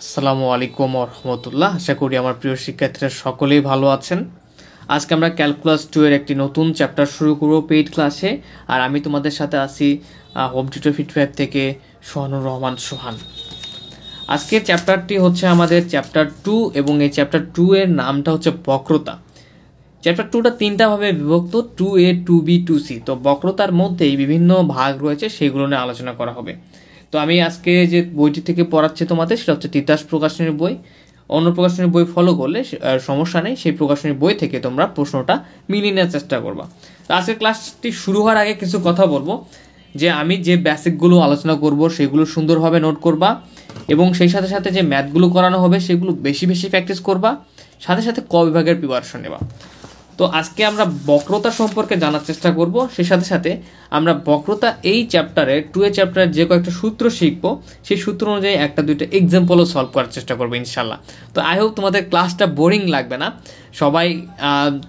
আসসালামু আলাইকুম রহমতুল্লাহ। আশা করি আমার প্রিয় শিক্ষার্থীরা সকলেই ভালো আছেন। আজকে আমরা ক্যালকুলাস 2 এর একটি নতুন চ্যাপ্টার শুরু করব পেইড ক্লাসে। আর আমি তোমাদের সাথে আছি হোম টিউটর ফিট 5 থেকে সোহানুর রহমান সোহান। আজকের চ্যাপ্টারটি হচ্ছে আমাদের চ্যাপ্টার 2 এবং এই চ্যাপ্টার 2 এর নামটা হচ্ছে বক্রতা। চ্যাপ্টার 2টা তিনটা ভাবে বিভক্ত, 2A 2B 2C। তো বক্রতার মধ্যেই বিভিন্ন ভাগ রয়েছে, সেগুলো নিয়ে আলোচনা করা হবে। তো আমি আজকে যে বইটি থেকে পড়াচ্ছি তোমাদের, সেটা হচ্ছে তিতাস প্রকাশনীর বই। অন্য প্রকাশনীর বই ফলো করলে সমস্যা নেই, সেই প্রকাশনীর বই থেকে তোমরা প্রশ্নটা মিলিয়ে নেওয়ার চেষ্টা করবা। তো আজকের ক্লাসটি শুরু হওয়ার আগে কিছু কথা বলবো, যে আমি যে বেসিকগুলো আলোচনা করব সেগুলো সুন্দরভাবে নোট করবা, এবং সেই সাথে সাথে যে ম্যাথগুলো করানো হবে সেগুলো বেশি বেশি প্র্যাকটিস করবা, সাথে সাথে ক বিভাগের প্রিপারেশন নেবা। তো আজকে আমরা বক্রতা সম্পর্কে জানার চেষ্টা করব, সেই সাথে সাথে আমরা বক্রতা এই চ্যাপ্টারের 2A চ্যাপ্টারের যে কয়েকটা সূত্র শিখবো, সেই সূত্র অনুযায়ী একটা দুইটা এক্সাম্পলও সলভ করার চেষ্টা করবো ইনশাল্লাহ। তো আই হোপ তোমাদের ক্লাসটা বোরিং লাগবে না। সবাই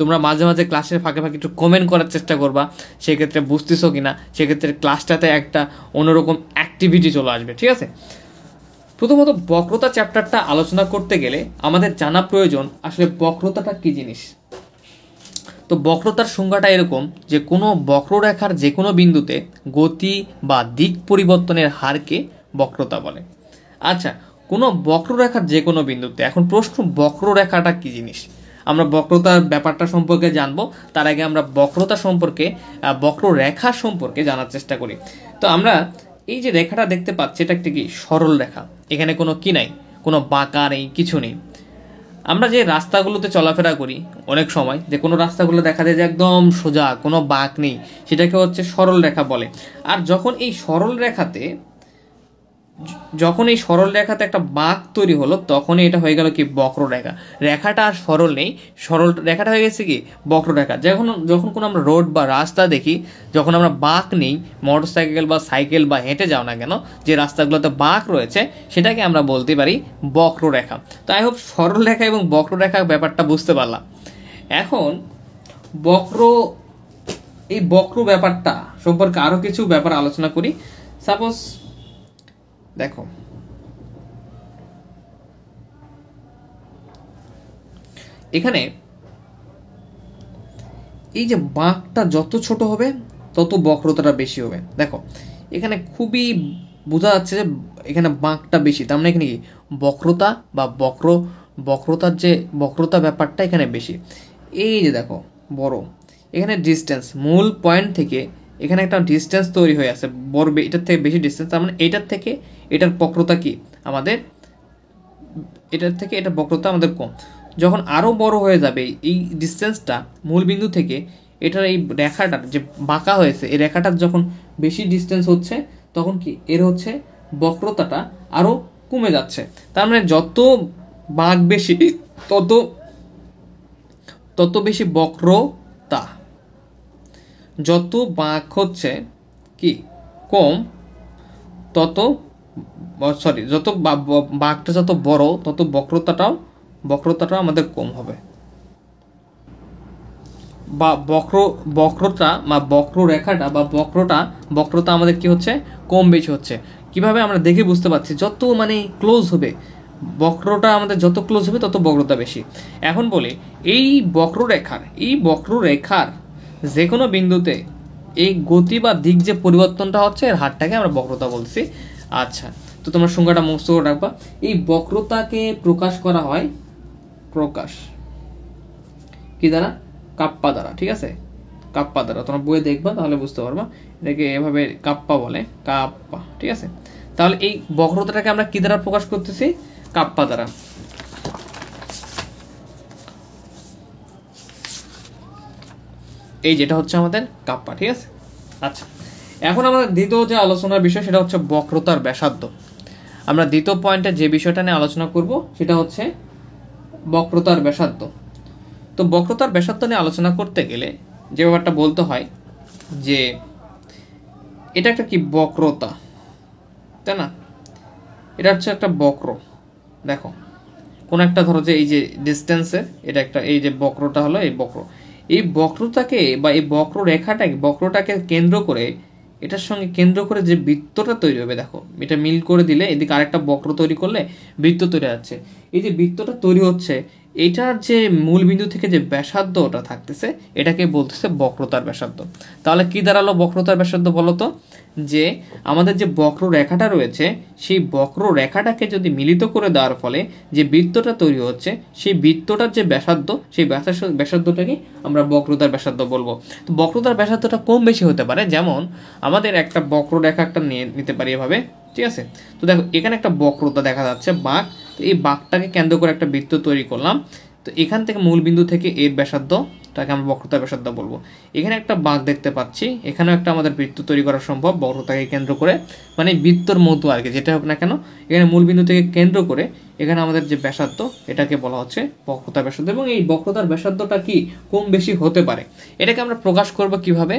তোমরা মাঝে মাঝে ক্লাসের ফাঁকে ফাঁকে একটু কমেন্ট করার চেষ্টা করবা, সেক্ষেত্রে বুঝতেছো কিনা, সেক্ষেত্রে ক্লাসটাতে একটা অন্যরকম অ্যাক্টিভিটি চলে আসবে, ঠিক আছে? প্রথমত বক্রতা চ্যাপ্টারটা আলোচনা করতে গেলে আমাদের জানা প্রয়োজন আসলে বক্রতাটা কী জিনিস। তো বক্রতার সংজ্ঞাটা এরকম, যে কোনো বক্ররেখার যে কোনো বিন্দুতে গতি বা দিক পরিবর্তনের হারকে বক্রতা বলে। আচ্ছা, কোনো বক্ররেখার যে কোনো বিন্দুতে, এখন প্রশ্ন বক্ররেখাটা কী জিনিস? আমরা বক্রতার ব্যাপারটা সম্পর্কে জানবো, তার আগে আমরা বক্রতা সম্পর্কে, বক্ররেখা সম্পর্কে জানার চেষ্টা করি। তো আমরা এই যে রেখাটা দেখতে পাচ্ছি, এটা একটা কি সরল রেখা, এখানে কোনো কি নাই, কোনো বাঁকা নেই, কিছু নেই। আমরা যে রাস্তাগুলোতে চলাফেরা করি অনেক সময়, যে কোনো রাস্তাগুলো দেখা যায় যে একদম সোজা, কোনো বাঁক নেই, সেটাকে হচ্ছে সরল রেখা বলে। আর যখন এই সরল রেখাতে একটা বাঁক তৈরি হলো, তখনই এটা হয়ে গেল কি বক্ররেখা। রেখাটা আর সরল নেই, সরল রেখাটা হয়ে গেছে কি বক্ররেখা। যখন কোনো আমরা রোড বা রাস্তা দেখি, যখন আমরা বাঁক নেই, মোটরসাইকেল বা সাইকেল বা হেঁটে যাও না কেন, যে রাস্তাগুলোতে বাঁক রয়েছে, সেটাকে আমরা বলতে পারি বক্ররেখা। তো আই হোপ সরল রেখা এবং বক্ররেখা ব্যাপারটা বুঝতে পারলাম। এখন এই বক্র ব্যাপারটা সম্পর্কে আরও কিছু ব্যাপার আলোচনা করি। সাপোজ দেখো, এখানে এই যে বাঁকটা যত ছোট হবে তত বক্রতাটা বেশি হবে। দেখো এখানে খুবই বোঝা যাচ্ছে যে এখানে বাঁকটা বেশি, তার মানে এখানে কি বক্রতা বা বক্রতার যে বক্রতা ব্যাপারটা এখানে বেশি। এই যে দেখো বড়, এখানে ডিস্টেন্স মূল পয়েন্ট থেকে এখানে একটা ডিস্টেন্স তৈরি হয়ে আছে, বড়, এটার থেকে বেশি ডিস্টেন্স, তার মানে এটার থেকে এটার বক্রতা কি আমাদের, এটার থেকে এটা বক্রতা আমাদের কম। যখন আরও বড় হয়ে যাবে এই ডিস্টেন্সটা মূল বিন্দু থেকে, এটার এই রেখাটার যে বাঁকা হয়েছে, এই রেখাটার যখন বেশি ডিস্টেন্স হচ্ছে, তখন কি এর হচ্ছে বক্রতাটা আরও কমে যাচ্ছে। তার মানে যত বাঁক বেশি তত বেশি বক্রতা, যত বাঁক হচ্ছে কি কম, যত বাঁকটা যত বড়, তত বক্রতাটাও আমাদের কম হবে, বা বক্রতা বা বক্ররেখাটা বা বক্রতা আমাদের কি হচ্ছে কম বেশি হচ্ছে। কিভাবে আমরা দেখে বুঝতে পারছি, যত মানে ক্লোজ হবে বক্রটা আমাদের, যত ক্লোজ হবে তত বক্রতা বেশি। এখন বলি এই বক্ররেখার যে কোনো বিন্দুতে এই গতি বা দিক যে পরিবর্তনটা হচ্ছে, এর হারটাকে আমরা বক্রতা বলছি। আচ্ছা, তো তোমরা সংজ্ঞাটা মুখস্থ করে রাখবা। এই বক্রতাকে প্রকাশ করা হয় কি দ্বারা? কাপ্পা দ্বারা, ঠিক আছে? কাপ্পা দ্বারা তোমরা বইয়ে দেখবা, তাহলে বুঝতে পারবা। এটাকে এভাবে কাপ্পা বলে, কাপ্পা, ঠিক আছে? তাহলে এই বক্রতাটাকে আমরা কি দ্বারা প্রকাশ করতেছি? কাপ্পা দ্বারা। এই যেটা হচ্ছে আমাদের কাপ্পা, ঠিক আছে? আচ্ছা, এখন আমাদের দ্বিতীয় যে আলোচনার বিষয়, সেটা হচ্ছে বক্রতার ব্যাসার্ধ। আমরা দ্বিতীয় পয়েন্টে যে বিষয়টা নিয়ে আলোচনা করব, সেটা হচ্ছে বক্রতার ব্যাসার্ধ। তো বক্রতার ব্যাসার্ধ নিয়ে আলোচনা করতে গেলে যে ব্যাপারটা বলতে হয়, যে এটা একটা কি বক্রতা, তাই না? এটা হচ্ছে একটা বক্র। দেখো কোন একটা, ধরো যে এই যে ডিস্টেন্সের এটা একটা, এই যে বক্রটা হলো এই বক্রতাকে বা এই বক্রটাকে কেন্দ্র করে এটার সঙ্গে কেন্দ্র করে যে বৃত্তটা তৈরি হবে, দেখো এটা মিল করে দিলে এদিকে আরেকটা বক্র তৈরি করলে বৃত্ত তৈরি হচ্ছে। এই যে বৃত্তটা তৈরি হচ্ছে, এটার যে মূল বিন্দু থেকে যে ব্যাসার্ধটা থাকতেছে এটাকে বলতেছে বক্রতার ব্যাসার্ধ। তাহলে কি দাঁড়ালো বক্রতার ব্যাসার্ধ বলো তো? যে আমাদের যে বক্ররেখাটা রয়েছে সেই বক্ররেখাটাকে যদি মিলিত করে দেওয়ার ফলে যে বৃত্তটা তৈরি হচ্ছে সেই বৃত্তটার যে ব্যাসার্ধ, সেই ব্যাসার্ধটাকে আমরা বক্রতার ব্যাসার্ধ বলবো। তো বক্রতার ব্যাসার্ধটা কম বেশি হতে পারে, যেমন আমাদের একটা বক্ররেখা একটা নিতে পারি এভাবে, ঠিক আছে? তো দেখো এখানে একটা বক্রতা দেখা যাচ্ছে, বাঁক। তো এই বাঁকটাকে কেন্দ্র করে একটা বৃত্ত তৈরি করলাম। তো এখান থেকে মূল বিন্দু থেকে এর ব্যাসার্ধটাকে আমরা বক্রতার ব্যাসার্ধ বলবো। এখানে একটা বাঁক দেখতে পাচ্ছি, এখানেও একটা আমাদের বৃত্ত তৈরি করা সম্ভব বক্রতাকে কেন্দ্র করে, মানে বৃত্তর মতো আর কি, যেটা হোক না কেন এখানে মূল বিন্দু থেকে কেন্দ্র করে এখানে আমাদের যে ব্যাসার্ধ এটাকে বলা হচ্ছে বক্রতার ব্যাসার্ধ। এবং এই বক্রতার ব্যাসার্ধটা কি কম বেশি হতে পারে। এটাকে আমরা প্রকাশ করব কিভাবে?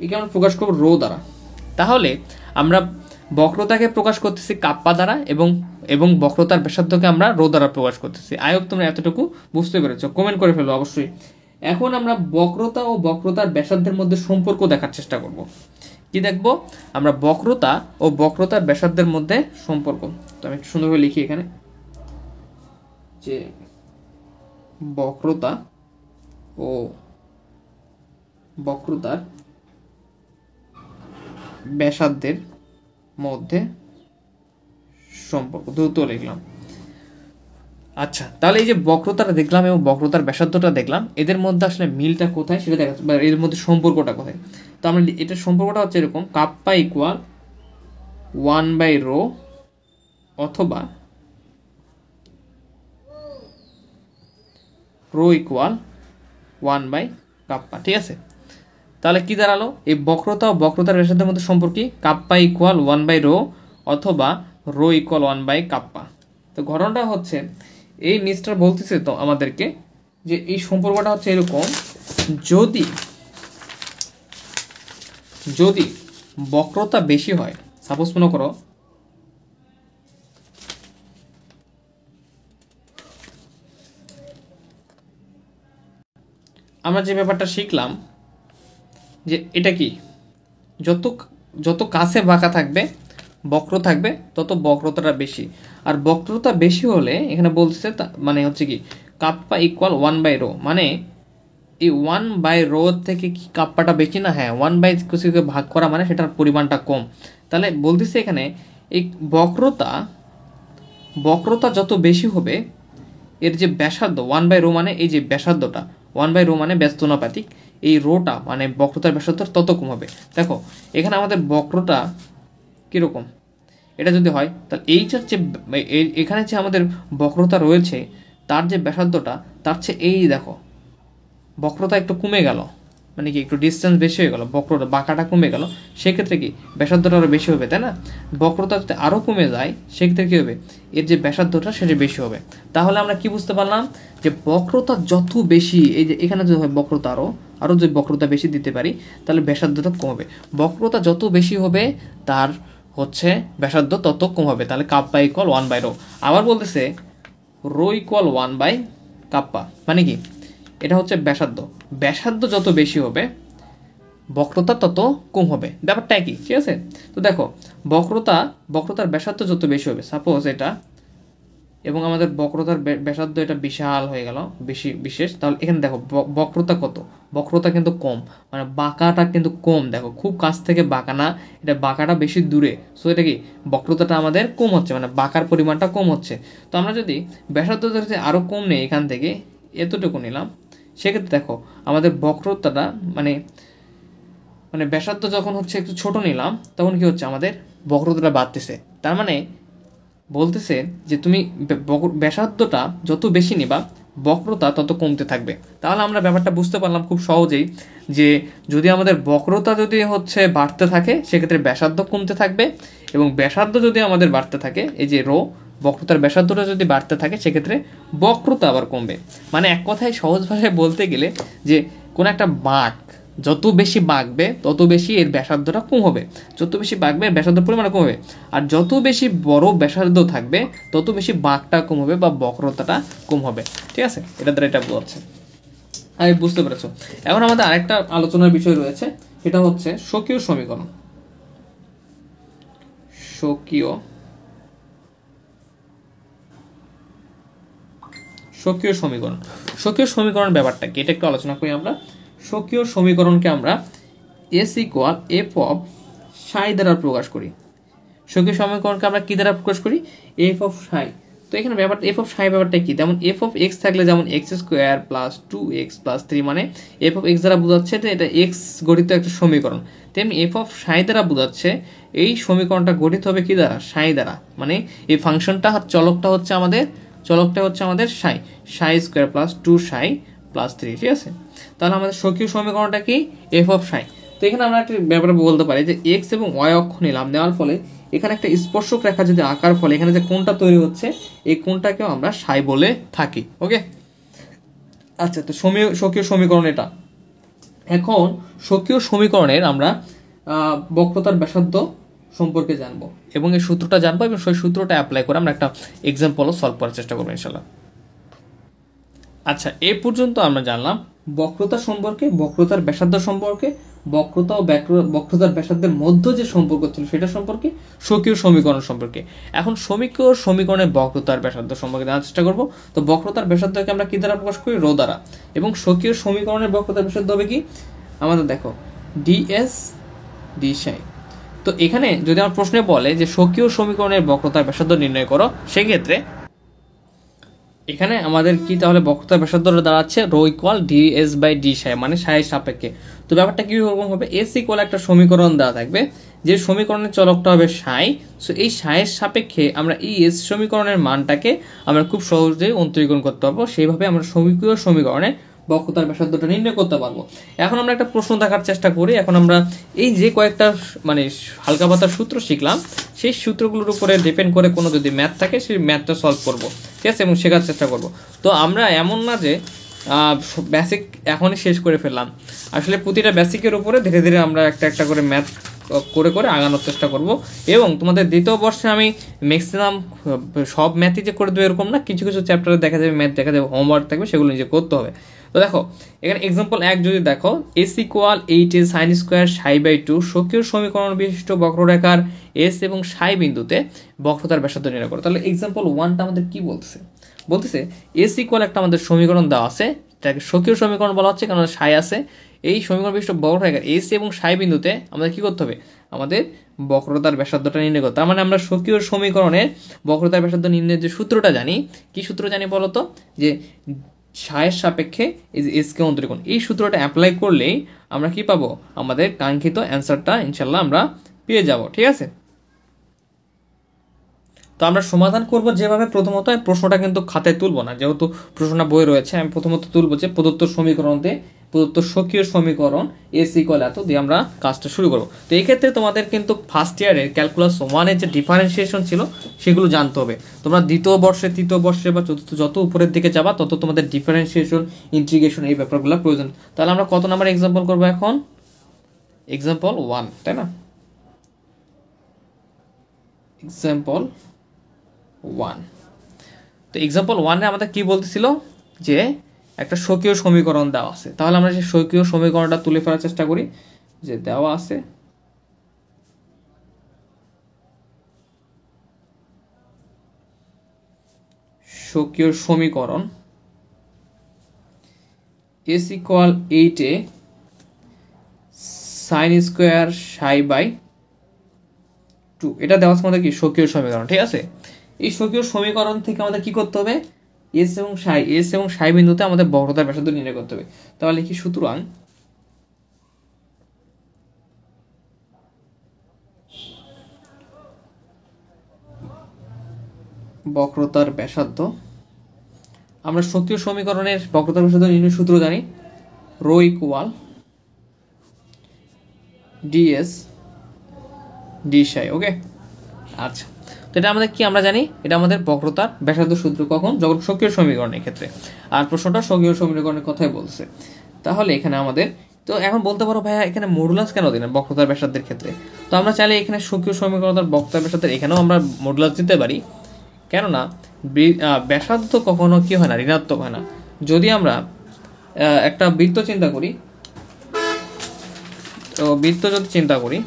একে আমরা প্রকাশ করব রো দ্বারা। তাহলে আমরা বক্রতাকে প্রকাশ করতেছি কাপ্পা দ্বারা এবং বক্রতার ব্যাসার্ধকে আমরা রো দ্বারা প্রকাশ করতেছি। আই হোপ তোমরা এতটুকু বুঝতে পেরেছো, কমেন্ট করে ফেলো অবশ্যই। এখন আমরা বক্রতা ও বক্রতার ব্যাসার্ধের মধ্যে সম্পর্ক দেখার চেষ্টা করব। কি দেখব? আমরা বক্রতা ও বক্রতার ব্যাসার্ধের মধ্যে সম্পর্ক। তো আমি একটু সুন্দরভাবে লিখি এখানে যে বক্রতা ও বক্রতার ব্যাসার্ধের মধ্যে সম্পর্ক, দ্রুত লিখলাম। আচ্ছা, তাহলে এই যে বক্রতাটা দেখলাম এবং বক্রতার ব্যাসার্ধটা দেখলাম, এদের মধ্যে আসলে মিলটা কোথায় সেটা দেখা, বা এর মধ্যে সম্পর্কটা কোথায়। তো আমরা এটার সম্পর্কটা হচ্ছে এরকম, কাপ্পা ইকুয়াল 1/ρ অথবা রো ইকুয়াল 1/কাপ্পা, ঠিক আছে? তাহলে কি দাঁড়ালো? এই বক্রতা ও বক্রতার ব্যাসার্ধের মধ্যে সম্পর্ক কি? কাপ্পা ইকুয়াল 1/ρ অথবা রো ইকুয়াল 1/কাপ্পা। তো ঘটনাটা হচ্ছে এই নিচটা বলতেছে তো আমাদেরকে যে এই সম্পর্কটা হচ্ছে এরকম, যদি বক্রতা বেশি হয়, সাপোজ মনে করো আমরা যে ব্যাপারটা শিখলাম যে এটা কি, যত কাছে বাঁকা থাকবে বক্র থাকবে তত বক্রতাটা বেশি। আর বক্রতা বেশি হলে এখানে বলছে মানে হচ্ছে কি কাপ্পা ইকুয়াল 1/ρ, মানে এই 1/ρ থেকে কি কাপ্পাটা বেশি না? হ্যাঁ, 1/কিছুকে ভাগ করা মানে সেটার পরিমাণটা কম। তাহলে বলতেছে এখানে এই বক্রতা যত বেশি হবে এর যে ব্যাসার্ধ 1/ρ, মানে এই যে ব্যাসার্ধটা 1/ρ মানে ব্যস্তানুপাতিক, এই রোটা মানে বক্রতার ব্যাসার্ধ তত কম হবে। দেখো এখানে আমাদের বক্রটা কীরকম, এটা যদি হয় তাহলে এইটার যে এখানে যে আমাদের বক্রতা রয়েছে তার যে ব্যাসার্ধটা তার চেয়ে এই দেখো বক্রতা একটু কমে গেল, মানে কি একটু ডিস্টেন্স বেশি হয়ে গেল, বক্রতা বাঁকাটা কমে গেল, সেক্ষেত্রে কি ব্যাসার্ধটা আরও বেশি হবে, তাই না? বক্রতা যদি আরও কমে যায় সেক্ষেত্রে কী হবে? এর যে ব্যাসার্ধটা সেটা বেশি হবে। তাহলে আমরা কি বুঝতে পারলাম যে বক্রতা যত বেশি, এই যে এখানে যদি হয় বক্রতা আরও যদি বক্রতা বেশি দিতে পারি তাহলে ব্যাসার্ধটা কমবে। বক্রতা যত বেশি হবে তার হচ্ছে ব্যাসার্ধ তত কম হবে। তাহলে কাপ্পা ইকুয়াল 1/ρ। আবার বলতেছে রো ইকুয়াল 1/কাপ্পা, মানে কি এটা হচ্ছে ব্যাসার্ধ যত বেশি হবে বক্রতা তত কম হবে, ব্যাপারটা একই, ঠিক আছে? তো দেখো বক্রতার ব্যাসার্ধ যত বেশি হবে, সাপোজ এটা, এবং আমাদের বক্রতার ব্যাসার্ধ এটা বিশাল হয়ে গেল, বিশেষ, তাহলে এখানে দেখো বক্রতা কত, বক্রতা কিন্তু কম, মানে বাঁকাটা কিন্তু কম, দেখো খুব কাছ থেকে বাঁকা না, এটা বাঁকাটা বেশি দূরে, সো এটা কি বক্রতাটা আমাদের কম হচ্ছে, মানে বাঁকার পরিমাণটা কম হচ্ছে। তো আমরা যদি ব্যাসার্ধ যদি আরও কম নেই, এখান থেকে এতটুকু নিলাম, সেক্ষেত্রে দেখো আমাদের বক্রতাটা মানে ব্যাসার্ধ যখন হচ্ছে একটু ছোট নিলাম তখন কি হচ্ছে আমাদের বক্রতাটা বাড়তেছে। তার মানে বলতেছে যে তুমি ব্যাসার্ধটা যত বেশি নিবা বক্রতা তত কমতে থাকবে। তাহলে আমরা ব্যাপারটা বুঝতে পারলাম খুব সহজেই যে যদি আমাদের বক্রতা যদি হচ্ছে বাড়তে থাকে সেক্ষেত্রে ব্যাসার্ধ কমতে থাকবে, এবং ব্যাসার্ধ যদি আমাদের বাড়তে থাকে, এই যে রো বক্রতার ব্যাসার্ধটা যদি বাড়তে থাকে সেক্ষেত্রে বক্রতা আবার কমবে। মানে এক কথায় সহজ ভাষায় বলতে গেলে যে কোনো একটা বাঁক যত বেশি বাঁকবে তত বেশি এর ব্যাসার্ধটা কম হবে, যত বেশি বাঁকবে এর ব্যাসার্ধ পরিমাণ কম হবে, আর যত বেশি বড় ব্যাসার্ধ থাকবে তত বেশি বাঁকটা কম হবে বা বক্রতাটা কম হবে, ঠিক আছে? এটা দ্বারা এটা বোঝাচ্ছে। আমি বুঝতে পেরেছো। এখন আমাদের আরেকটা আলোচনার বিষয় রয়েছে, সেটা হচ্ছে স্বকীয় সমীকরণ। স্বকীয় সমীকরণ ব্যাপারটা কি, এটা একটু আলোচনা করি আমরা। স্বকীয় সমীকরণকে আমরা s ইকুয়াল এফ অফ সাই দ্বারা প্রকাশ করি। স্বকীয় সমীকরণকে আমরা কি দ্বারা প্রকাশ করি? এফ অফ সাই। তো এখানে ব্যাপারটা এফ অফ সাই ব্যাপারটা কি? যেমন এফ অফ এক্স থাকলে যেমন x square plus 2x plus 3, মানে এফ অফ এক্স দ্বারা বোঝাচ্ছে যে এটা এক্স গঠিত একটা সমীকরণ। তেমনি এফ অফ সাই দ্বারা বোঝাচ্ছে এই সমীকরণটা গঠিত হবে কি দ্বারা? সাই দ্বারা। মানে এই ফাংশনটা চলকটা হচ্ছে আমাদের সাই স্কোয়ার প্লাস 2 সাই প্লাস 3, ঠিক আছে? তাহলে আমাদের স্বকীয় সমীকরণটা কি? এফ অফ সাই। তো এখানে আমরা একটা ব্যাপার বলতে পারি যে এক্স এবং ওয়াই অক্ষ নিলাম, নেওয়ার ফলে এখানে একটা স্পর্শক রেখা যদি আঁকার ফলে এখানে যে কোণটা তৈরি হচ্ছে, এই কোণটাকেও আমরা সাই বলে থাকি। ওকে, আচ্ছা, তো স্বকীয় সমীকরণ এটা। এখন স্বকীয় সমীকরণের আমরা বক্রতার ব্যাসার্ধ সম্পর্কে জানবো এবং এই সূত্রটা জানবো, এবং সেই সূত্রটা অ্যাপ্লাই করে আমরা একটা এক্সাম্পলও সলভ করার চেষ্টা করবো ইনশাল্লাহ। আচ্ছা, এ পর্যন্ত আমরা জানলাম বক্রতা সম্পর্কে, বক্রতার ব্যাসার্ধ সম্পর্কে, বক্রতা ও বক্রতার ব্যাসার্ধের মধ্যে যে সম্পর্ক ছিল সেটা সম্পর্কে, স্বকীয় সমীকরণ সম্পর্কে। এখন স্বকীয় সমীকরণের বক্রতার ব্যাসার্ধ সম্পর্কে জানার চেষ্টা করবো। তো বক্রতার ব্যাসার্ধকে আমরা কি দ্বারা প্রকাশ করি? রো দ্বারা। এবং স্বকীয় সমীকরণের বক্রতার ব্যাসার্ধ হবে কি? আমাদের দেখো ডিএস ডি সাই। তো এখানে যদি আমার প্রশ্নে বলে যে স্বকীয় সমীকরণের বক্রতার ব্যাসার্ধ নির্ণয় করো, সেক্ষেত্রে এখানে আমাদের কি তাহলে বক্রতার ব্যাসার্ধ দাঁড়াচ্ছে rho equal ds by d psi, মানে সাইয়ের সাপেক্ষে। তো ব্যাপারটা কি রকম হবে? এস ইকুয়াল একটা সমীকরণ দেওয়া থাকবে, যে সমীকরণের চলকটা হবে সাই। সো এই সাইয়ের সাপেক্ষে আমরা এই এস সমীকরণের মানটাকে আমরা খুব সহজেই অন্তরীকরণ করতে পারবো। সেইভাবে আমরা স্বকীয় সমীকরণে বক্রতার ব্যাসার্ধটা নির্ণয় করতে পারবো। এখন আমরা একটা প্রশ্ন দেখার চেষ্টা করি। এখন আমরা এই যে কয়েকটা মানে হালকা পাতার সূত্র শিখলাম, সেই সূত্রগুলোর উপরে ডিপেন্ড করে কোনো যদি ম্যাথ থাকে সেই ম্যাথটা সলভ করবো, ঠিক আছে, এবং শেখার চেষ্টা করব। তো আমরা এমন না যে বেসিক এখনই শেষ করে ফেললাম, আসলে প্রতিটা বেসিকের উপরে ধীরে ধীরে আমরা একটা একটা করে ম্যাথ করে করে আগানোর চেষ্টা করব। এবং তোমাদের দ্বিতীয় বর্ষে আমি ম্যাক্সিমাম সব ম্যাথই যে করে দেবো এরকম না, কিছু কিছু চ্যাপ্টারে দেখা যাবে ম্যাথ দেখা যাবে, হোমওয়ার্ক থাকবে, সেগুলো নিজে করতে হবে। তো দেখো এখানে এক্সাম্পল 1 যদি দেখো, S equal 8 sine square psi by 2 স্বকীয় সমীকরণ বিশিষ্ট বক্ররেখার এস এবং সাই বিন্দুতে বক্রতার ব্যাসার্ধ নির্ণয় করো। তাহলে এক্সাম্পল 1টা আমাদের কি বলতেছে এস ইকুয়াল একটা আমাদের সমীকরণ দেওয়া আছে, এটাকে স্বকীয় সমীকরণ বলা হচ্ছে কারণ সাই আছে। এই সমীকরণ বিশিষ্ট বক্ররেখার এস এবং সাই বিন্দুতে আমাদের কি করতে হবে? আমাদের বক্রতার ব্যাসার্ধটা নির্ণয় করতে। তার মানে আমরা স্বকীয় সমীকরণের বক্রতার ব্যাসার্ধ নির্ণয়ের যে সূত্রটা জানি, কি সূত্র জানি বলতো? যে সাইয়ের সাপেক্ষে এসকে অন্তরীকরণ। এই সূত্রটা অ্যাপ্লাই করলেই আমরা কি পাবো? আমাদের কাঙ্ক্ষিত অ্যান্সারটা ইনশাল্লাহ আমরা পেয়ে যাব, ঠিক আছে? তো আমরা সমাধান করব যেভাবে, প্রথমত প্রশ্নটা কিন্তু খাতায় তুলবো না, যেহেতু প্রশ্নটা বই রয়েছে। আমি প্রথমত তুলবো যে প্রদত্ত সমীকরণতে প্রদত্ত স্বকীয় সমীকরণ এস ইকুয়াল এত দিয়ে আমরা কাজটা শুরু করবো। তো এই ক্ষেত্রে তোমাদের কিন্তু ফার্স্ট ইয়ারের ক্যালকুলাস 1-এর যে ডিফারেন্সিয়েশন ছিল সেগুলো জানতে হবে। তোমরা দ্বিতীয় বর্ষে, তৃতীয় বর্ষে বা চতুর্থ যত উপরের দিকে যাবা তত তোমাদের ডিফারেন্সিয়েশন, ইন্টিগ্রেশন এই ব্যাপারগুলো প্রয়োজন। তাহলে আমরা কত নাম্বার এক্সাম্পল করবো এখন? এক্সাম্পল 1, তাই না? এক্সাম্পল 1। তো এক্সাম্পল 1-এ আমাদের কি বলতেছিল? যে একটা স্বকীয় সমীকরণ দেওয়া আছে। তাহলে আমরা সেই স্বকীয় সমীকরণটা তুলে ফেলার চেষ্টা করি। যে দেওয়া আছে স্বকীয় সমীকরণ S equal 8 sine square psi by 2, এটা দেওয়া আছে আমাদের কি স্বকীয় সমীকরণ, ঠিক আছে? এই স্বকীয় সমীকরণ থেকে আমাদের কি করতে হবে? এস এবং সাই বিন্দুতে আমাদের বক্রতার ব্যাসার্ধ নির্ণয় করতে হবে। তাহলে কি সুতরাং বক্রতার ব্যাসার্ধ, আমরা স্বকীয় সমীকরণের বক্রতার ব্যাসার্ধ নির্ণয় সূত্র জানি, রো ইকুয়াল ডিএস ডি সাই। ওকে, আচ্ছা, তো এটা আমাদের কি আমরা জানি? এটা আমাদের বক্রতার ব্যাসার্ধ সূত্র কখন? যখন স্বকীয় সমীকরণের ক্ষেত্রে। আর প্রশ্নটা স্বকীয় সমীকরণের কথাই বলছে। তাহলে এখানে আমাদের, তো এখন বলতে পারো ভাইয়া এখানে মডুলাস কেন দিলেন বক্রতার ব্যাসার্ধের ক্ষেত্রে? তো আমরা চাইলে এখানে স্বকীয় সমীকরণের বক্রতার ব্যাসার্ধের এখানেও আমরা মডুলাস দিতে পারি, কেননা ব্যাসার্ধ কখনো কি হয় না? ঋণাত্মক হয় না। যদি আমরা একটা বৃত্ত চিন্তা করি, তো বৃত্ত যদি চিন্তা করি,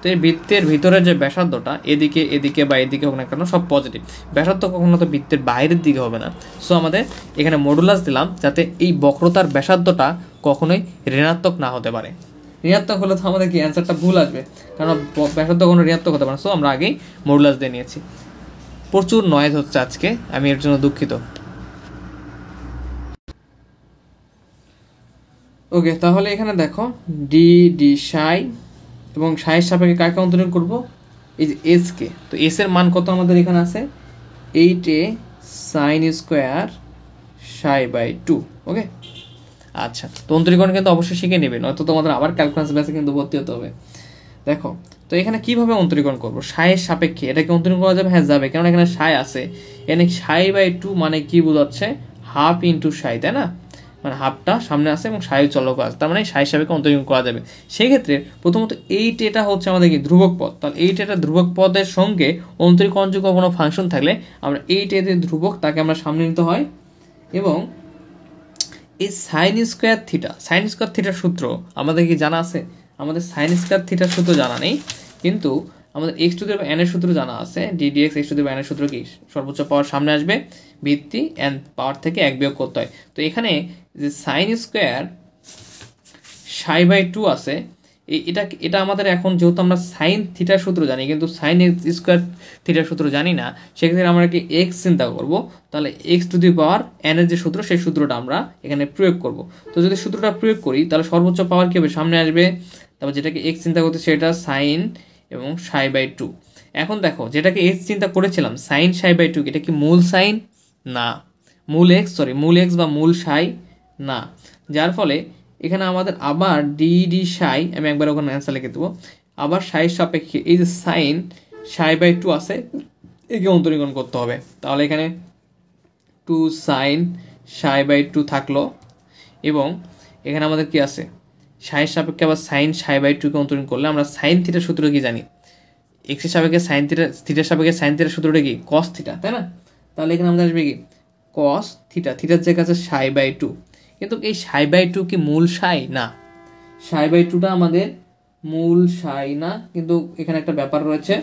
তো এই বৃত্তের ভিতরে যে ব্যাসার্ধটা এদিকে এদিকে বা এদিকে হোক না কেন সব পজিটিভ, ব্যাসার্ধ কখনো তো বৃত্তের বাইরের দিকে হবে না। সো আমাদের এখানে মডুলাস দিলাম যাতে এই বক্রতার ব্যাসার্ধটা কখনোই ঋণাত্মক না হতে পারে। ঋণাত্মক হলে তো আমাদের কি অ্যান্সারটা ভুল আসবে, কারণ ব্যাসার্ধ কোনো ঋণাত্মক হতে পারে না। সো আমরা আগেই মডুলাস দিয়ে নিয়েছি। প্রচুর নয়েজ হচ্ছে আজকে, আমি এর জন্য দুঃখিত। ওকে, তাহলে এখানে দেখো ডি ডি সাই এবং সাইয়ের সাপেক্ষে কাকে অন্তরণ করব, এই যে এসকে। তো এস এর মান কত আমাদের এখানে আছে 8a sine square psi by 2। Okay, আচ্ছা, তো অন্তরীকরণ কিন্তু অবশ্যই শিখে নেবে, নয়তো তোমাদের আবার ক্যালকুলাস বেসে কিন্তু ভর্তি হতে হবে। দেখো তো এখানে কিভাবে অন্তরীকরণ করবো, সাইয়ের সাপেক্ষে এটাকে অন্তরীকরণ করা যাবে, হ্যাঁ যাবে, কারণ এখানে সাই আছে। এখানে সাই বাই 2 মানে কি বোঝাচ্ছে, হাফ ইন্টু সাই, তাই না? মানে হাফটা সামনে আছে এবং সাই চলক আছে, তার মানে সাই সাপেক্ষে অন্তরীকরণ করা যাবে। সেই ক্ষেত্রে প্রথমত এটা হচ্ছে আমাদের কি ধ্রুবক পদ, তাহলে এটা ধ্রুবক পদের সঙ্গে অন্তরীকরণযোগ্য কোনো ফাংশন থাকলে আমরা যে ধ্রুবক তাকে আমরা সামনে নিতে হয়। এবং এই সাইন স্কোয়ার থিটার সূত্র আমাদের কি জানা আছে? আমাদের সাইন স্কোয়ার থিটার সূত্র জানা নেই, কিন্তু আমাদের x to the power N এর সূত্র জানা আছে। Ddx x to the power N এর সূত্র কি, সর্বোচ্চ পাওয়ার সামনে আসবে, ভিত্তি এন পাওয়ার থেকে 1 বিয়োগ করতে হয়। তো এখানে যে সাইন স্কোয়ার সাই বাই 2 আছে, এটা আমাদের এখন যেহেতু আমরা সাইন থিটার সূত্র জানি কিন্তু সাইন স্কোয়ার থিটার সূত্র জানি না, সেক্ষেত্রে আমরা কি এক্স চিন্তা করব, তাহলে x to the power N এর যে সূত্র সেই সূত্রটা আমরা এখানে প্রয়োগ করব। তো যদি সূত্রটা প্রয়োগ করি তাহলে সর্বোচ্চ পাওয়ার কি হবে, সামনে আসবে, তারপর যেটাকে এক্স চিন্তা করতে সেটা সাইন এবং সাই বাই 2। এখন দেখো যেটাকে এক্স চিন্তা করেছিলাম সাইন সাই বাই 2, এটা কি মূল সাইন না মূল এক্স বা মূল সাই না, যার ফলে এখানে আমাদের আবার ডি সাই, আমি একবার ওখানে অ্যান্সার লিখে দেবো, আবার সাই সাপেক্ষে এই যে সাইন সাই বাই 2 আছে একে অন্তরীকরণ করতে হবে। তাহলে এখানে 2 সাইন সাই বাই 2 থাকলো, এবং এখানে আমাদের কি আছে, সাইয়ের সাপেক্ষে আবার সাইন সাই বাই 2 কে অন্তরীকরণ করলে আমরা সাইন থিটার সূত্র কি জানি, এক্সের সাপেক্ষে সাইন থিটার সাপেক্ষে সাইন থিটার সূত্রটা কি কস থিটা, তাই না? তাহলে এখানে আমাদের আসবে কি কস থিটার যে কাছে সাই বাই 2, কিন্তু এই সাই বাই 2 কি মূল সাই না, সাই বাই 2টা আমাদের মূল সাই না, কিন্তু এখানে একটা ব্যাপার রয়েছে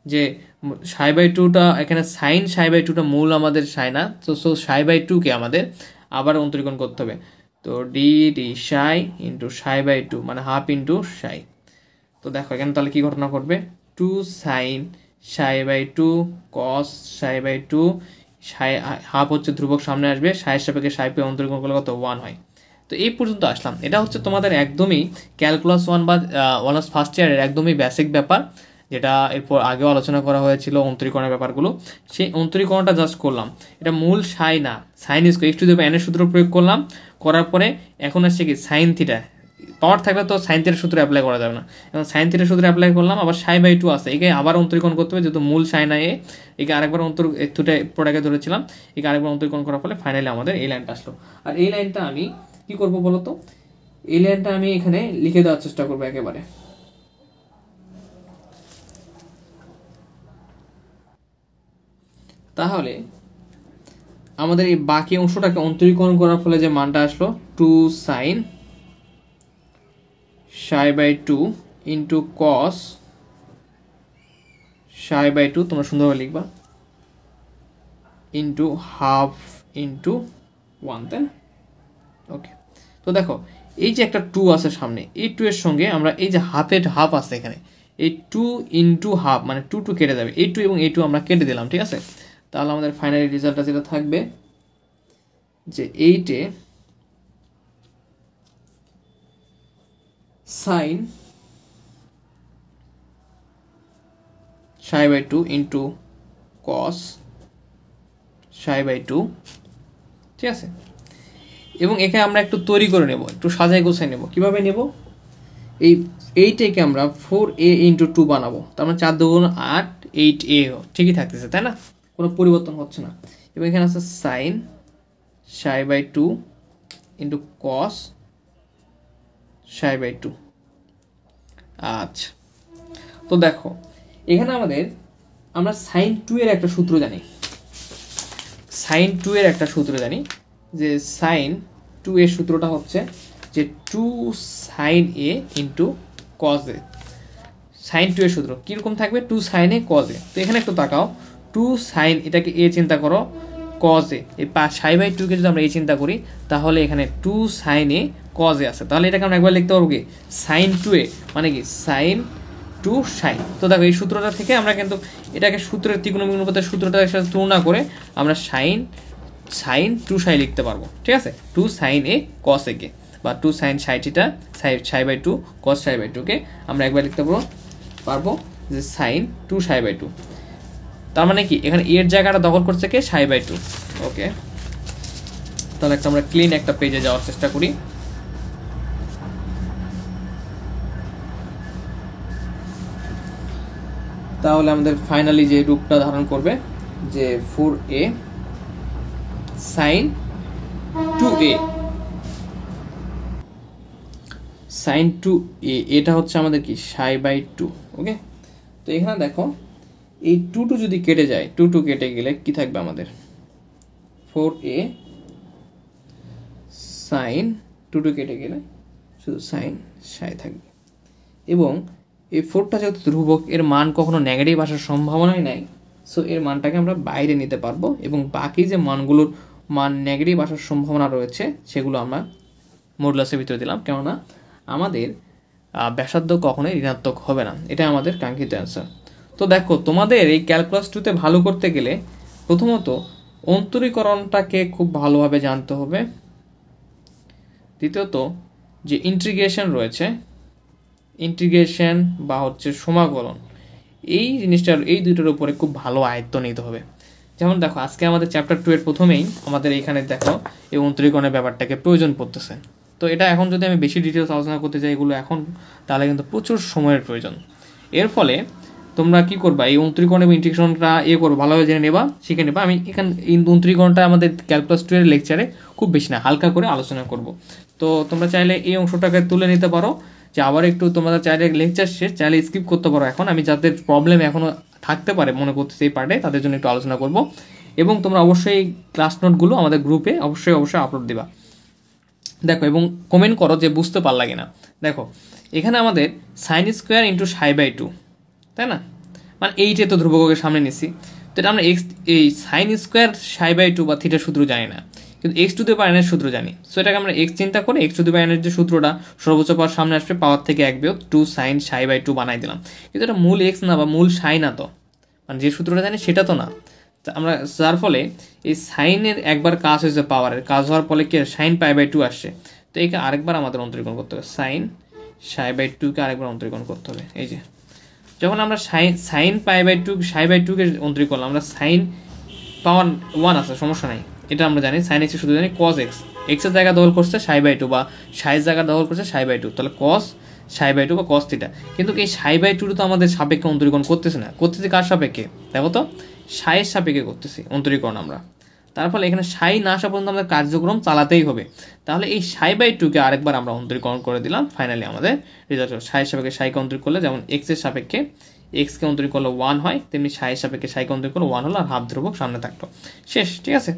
যে সাই বাই 2টা এখানে সাইন সাই বাই 2টা মূল আমাদের সাই না, তো সাই বাই 2 কে আমাদের আবার অন্তরীকরণ করতে হবে। তো D Sai into psi by 2 মানে হাফ ইন্টু সাই। তো দেখো এখানে তাহলে কি ঘটনা ঘটবে, 2 sign Sai by 2 cos Sai by 2, Sai half হচ্ছে ধ্রুবক সামনে আসবে, সাইয়ের সাপেক্ষে সাই পে অন্তরীকরণ করলে কত 1 হয়। তো এই পর্যন্ত আসলাম। এটা হচ্ছে তোমাদের একদমই ক্যালকুলাস 1 বা অনার্স ফার্স্ট ইয়ারের একদমই বেসিক ব্যাপার, যেটা এরপর আগেও আলোচনা করা হয়েছিল অন্তরীকরণের ব্যাপারগুলো, সেই অন্তরীকরণটা জাস্ট করলাম। এটা মূল সাই না, sine square x to the power N এর সূত্র প্রয়োগ করলাম, করার পরে এখন আসছে কি সাইন থিটা, পাওয়ার থাকলে তো সাইন থিটার সূত্র অ্যাপ্লাই করা যাবে না, এবং সাইন থিটার সূত্র অ্যাপ্লাই করলাম, আবার সাই বাই 2 আছে, একে আবার অন্তরীকরণ করতে হবে, যেহেতু মূল সাই না একে আরেকবার প্রোডাক্টে ধরেছিলাম, একে আরেকবার অন্তরীকরণ করার ফলে ফাইনালি আমাদের এই লাইনটা আসলো। আর এই লাইনটা আমি কি করব বলতো, এই লাইনটা আমি এখানে লিখে দেওয়ার চেষ্টা করবো একেবারে। তাহলে আমাদের এই বাকি অংশটাকে অন্তরীকরণ করার ফলে যে মানটা আসলো 2 sign Sai by 2 into cos Sai by 2, তোমরা সুন্দরভাবে লিখবা, ইন্টু হাফ ইন্টু 1, তাই না? ওকে, তো দেখো এই যে একটা 2 আছে সামনে, এই 2 এর সঙ্গে আমরা এই যে হাফ আছে এখানে, এই 2 ইন্টু হাফ মানে 2 কেটে যাবে, এই 2 এবং এই 2 আমরা কেটে দিলাম, ঠিক আছে? তাহলে আমাদের ফাইনালি রেজাল্টটা যেটা থাকবে যে 8 sign Sai by 2 into cos Sai by 2, ঠিক আছে? এবং এখানে আমরা একটু তৈরি করে নেব, একটু সাজাই গোছাই নেব। কিভাবে নেব, এইটাকে আমরা 4a ইন্টু 2 বানাবো, তার মানে 4 2 8 8a ঠিকই থাকতেছে, তাই না? কোনো পরিবর্তন হচ্ছে না। এবং এখানে আছে sign Sai by 2 into cos Sai by 2। আচ্ছা, তো দেখো এখানে আমরা সাইন 2 এর একটা সূত্র জানি, যে সাইন টু এর সূত্রটা হচ্ছে যে 2 sin a into cos a। Sine 2 এর সূত্র কীরকম থাকবে? 2 sin a cos a। তো এখানে একটু তাকাও, 2 sin এটাকে a চিন্তা করো, cos a এই সাই বাই 2 কে যদি আমরা a চিন্তা করি তাহলে এখানে 2 sin a cos a আছে। তাহলে এটাকে আমরা একবার লিখতে পারবো কি sin 2a, মানে কি sin 2 sin। তো দেখো এই সূত্রটা থেকে আমরা কিন্তু এটাকে সূত্রের ত্রিকোণমিতিক অনুপাতের সূত্রটার সাথে তুলনা করে আমরা sin 2 sin লিখতে পারবো, ঠিক আছে? 2 sin a cos a কে বা 2 sin psi by 2 cos psi by 2 কে আমরা একবার লিখতে পারবো যে sin 2 সাই বাই 2। তার মানে কি এখানে এর জায়গাটা দখল করছে কে? সাই বাই 2। ওকে, তাহলে আমরা ক্লিন একটা পেজে যাওয়ার চেষ্টা করি। তাহলে আমাদের ফাইনালি যে রূপটা ধারণ করবে যে 4a sin 2a sin 2a, এটা হচ্ছে আমাদের কি সাই বাই 2। ওকে, তো এখানে দেখো এই 2 যদি কেটে যায়, 2 কেটে গেলে কি থাকবে আমাদের? 4a sin 2 কেটে গেলে শুধু sin সাই থাকবে। এবং এই 4টা যেহেতু ধ্রুবক, এর মান কখনো নেগেটিভ আসার সম্ভাবনাই নাই, সো এর মানটাকে আমরা বাইরে নিতে পারবো এবং বাকি যে মানগুলোর মান নেগেটিভ আসার সম্ভাবনা রয়েছে সেগুলো আমরা মডুলাসের ভিতরে দিলাম, কেননা আমাদের ব্যাসার্ধ কখনোই ঋণাত্মক হবে না। এটা আমাদের কাঙ্ক্ষিত অ্যান্সার। তো দেখো তোমাদের এই ক্যালকুলাস 2তে ভালো করতে গেলে প্রথমত অন্তরীকরণটাকে খুব ভালোভাবে জানতে হবে, দ্বিতীয়ত যে ইন্টিগ্রেশন রয়েছে, ইন্টিগ্রেশন বা হচ্ছে সমাকলন, এই জিনিসটার এই দুটোর উপরে খুব ভালো আয়ত্ত নিতে হবে। যেমন দেখো আজকে আমাদের চ্যাপ্টার 2 এর প্রথমেই আমাদের এইখানে দেখো এই অন্তরীকরণের ব্যাপারটাকে প্রয়োজন পড়তেছে। তো এটা এখন যদি আমি বেশি ডিটেলস আলোচনা করতে চাই এগুলো এখন, তাহলে কিন্তু প্রচুর সময়ের প্রয়োজন। এর ফলে তোমরা কি করবা, এই অন্তরীকরণ এবং ইন্টিগ্রেশনটা করো, ভালোভাবে জেনে নেবা, শিখে নেবা। আমি এখানে এই অন্তরীকরণটা আমাদের ক্যালকুলাস 2 এর লেকচারে খুব বেশি না, হালকা করে আলোচনা করব। তো তোমরা চাইলে এই অংশটাকে তুলে নিতে পারো, যে আবার একটু তোমরা চাইলে লেকচার শেষ চাইলে স্কিপ করতে পারো। এখন আমি যাদের প্রবলেম এখনও থাকতে পারে মনে করতেছি এই পার্টে, তাদের জন্য একটু আলোচনা করব। এবং তোমরা অবশ্যই ক্লাস নোটগুলো আমাদের গ্রুপে অবশ্যই আপলোড দিবা। দেখো এবং কমেন্ট করো যে বুঝতে পারলা কিনা। দেখো এখানে আমাদের sine square into psi by 2, তাই না? মানে এইটে তো ধ্রুবকের সামনে নিছি, তো এটা আমরা এই সাইন স্কোয়ার সাই বাই 2 বা থিটার সূত্র জানি না, কিন্তু এক্স টু দি পাওয়ার এর সূত্র জানি। সো এটাকে আমরা এক্স চিন্তা করে এক্স টু দি পাওয়ার এর যে সূত্রটা সর্বোচ্চ পাওয়ার সামনে আসবে, পাওয়ার থেকে 1 বিয়োগ 2 সাইন সাই বাই 2 বানাই দিলাম। কিন্তু এটা মূল এক্স না বা মূল সাই না, তো মানে যে সূত্রটা জানি সেটা তো না। আমরা যার ফলে এই সাইনের একবার কাজ হয়েছে, পাওয়ারের কাজ হওয়ার ফলে কি সাইন পাই বাই 2 আসছে। তো একে আরেকবার আমাদের অন্তরীকরণ করতে হবে, সাইন সাই বাই 2 আরেকবার অন্তরীকরণ করতে হবে। এই যে যখন আমরা sine pi by 2 Sai by 2 অন্তরীকরণ করলাম, আমরা সাইন পাওয়ার 1 আছে, সমস্যা নাই, এটা আমরা জানি। সাইন এক্স শুধু জানি কস এক্স, এক্সের জায়গা দখল করছে সাই বাই 2 বা সাইয়ের জায়গা দখল করছে সাই বাই 2, তাহলে কস সাই বাই 2 বা কস থিটা। কিন্তু এই সাই বাই 2 তো আমাদের সাপেক্ষে অন্তরীকরণ করতেছে না, করতেছি কার সাপেক্ষে? দেখো তো সাইয়ের সাপেক্ষে করতেছি অন্তরীকরণ আমরা। তার ফলে এখানে সাই না আসা পর্যন্ত আমাদের কার্যক্রম চালাতেই হবে। তাহলে এই সাই বাই 2 আরেকবার আমরা অন্তরীকরণ করে দিলাম, ফাইনালি আমাদের রেজাল্ট হলো সাইয়ের সাপেক্ষে সাইকে অন্তরীকরণ করলে যেমন এক্সের সাপেক্ষে এক্সকে অন্তরীকরণ করলে 1 হয়, তেমনি সাইয়ের সাপেক্ষে সাইকে অন্তরীকরণ করলে 1 হলো, আর হাফ ধ্রুবক সামনে থাকলো, শেষ। ঠিক আছে,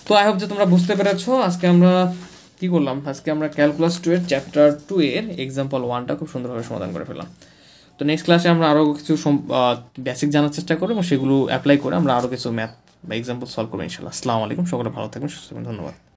তো আই হোপ যে তোমরা বুঝতে পেরেছো। আজকে আমরা কি করলাম, আজকে আমরা ক্যালকুলাস 2 এর চ্যাপ্টার 2 এর এক্সাম্পল 1টা খুব সুন্দরভাবে সমাধান করে ফেললাম। তো নেক্সট ক্লাসে আমরা আরও কিছু বেসিক জানার চেষ্টা করবো এবং সেগুলো অ্যাপ্লাই করে আমরা আরও কিছু ম্যাথ বা এক্সাম্পল সলভ করবো ইনশাআল্লাহ। আসসালামু আলাইকুম, সকলে ভালো থাকবেন, সুস্থ থাকবেন, ধন্যবাদ।